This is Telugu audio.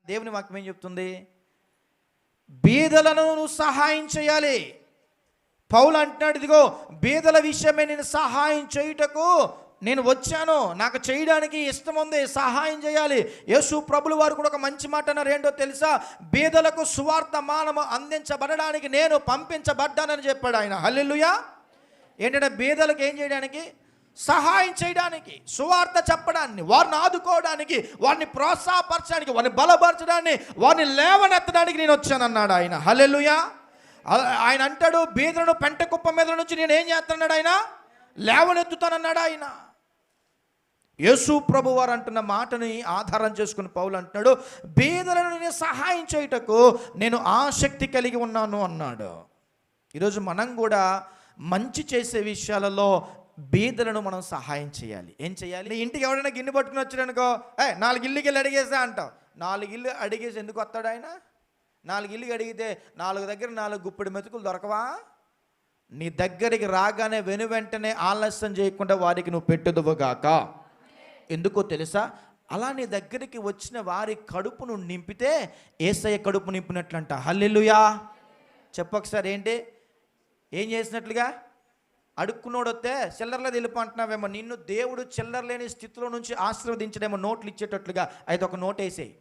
దేవుని వాక్యం ఏం చెప్తుంది? బీదలను నువ్వు సహాయం చేయాలి. పౌలు అంటున్నాడు, ఇదిగో బీదల విషయమే నేను సహాయం చేయుటకు నేను వచ్చాను, నాకు చేయడానికి ఇష్టం ఉంది, సహాయం చేయాలి. యేసు ప్రభుల వారు కూడా ఒక మంచి మాట అన్నారు. ఏంటో తెలుసా? బీదలకు సువార్త మానము అందించబడడానికి నేను పంపించబడ్డానని చెప్పాడు ఆయన. హల్లెలూయా. ఏంటంటే బీదలకు ఏం చేయడానికి? సహాయం చేయడానికి, సువార్త చెప్పడాన్ని, వారిని ఆదుకోవడానికి, వారిని ప్రోత్సాహపరచడానికి, వారిని బలపరచడాన్ని, వారిని లేవనెత్తడానికి నేను వచ్చానన్నాడు ఆయన. హల్లెలూయా. ఆయన అంటాడు, బీదలను పెంట కుప్ప మీద నుంచి నేను ఏం చేస్తున్నాడు? ఆయన లేవనెత్తుతానన్నాడు ఆయన. యేసు ప్రభు వారు అంటున్న మాటని ఆధారం చేసుకుని పౌలు అంటున్నాడు, బీదలను నేను సహాయం చేయుటకు నేను ఆసక్తి కలిగి ఉన్నాను అన్నాడు. ఈరోజు మనం కూడా మంచి చేసే విషయాలలో బీదలను మనం సహాయం చేయాలి. ఏం చేయాలి? నీ ఇంటికి ఎవరైనా గిన్నె పట్టుకుని వచ్చాడనుకో, 4 ఇల్లుకి వెళ్ళి అడిగేసా అంటావు. 4 ఇల్లు అడిగేసి ఎందుకు వస్తాడు ఆయన? 4 ఇల్లుకి అడిగితే 4 దగ్గర 4 గుప్పెడు మెతుకులు దొరకవా? నీ దగ్గరికి రాగానే వెంటనే ఆలస్యం చేయకుండా వారికి నువ్వు పెట్టుదువుగాక. ఎందుకో తెలుసా? అలా నీ దగ్గరికి వచ్చిన వారి కడుపును నింపితే యేసయ్య కడుపు నింపినట్లంట. హల్లెలూయా. చెప్పొకసారి. ఏంటి ఏం చేసినట్లుగా? అడుక్కునోడొస్తే చిల్లరలో వెళ్ళిపో అంటున్నావేమో. నిన్ను దేవుడు చిల్లర లేని స్థితిలో నుంచి ఆశీర్వదించడేమో, నోట్లు ఇచ్చేటట్లుగా. అయితే ఒక నోట్ వేసేయి.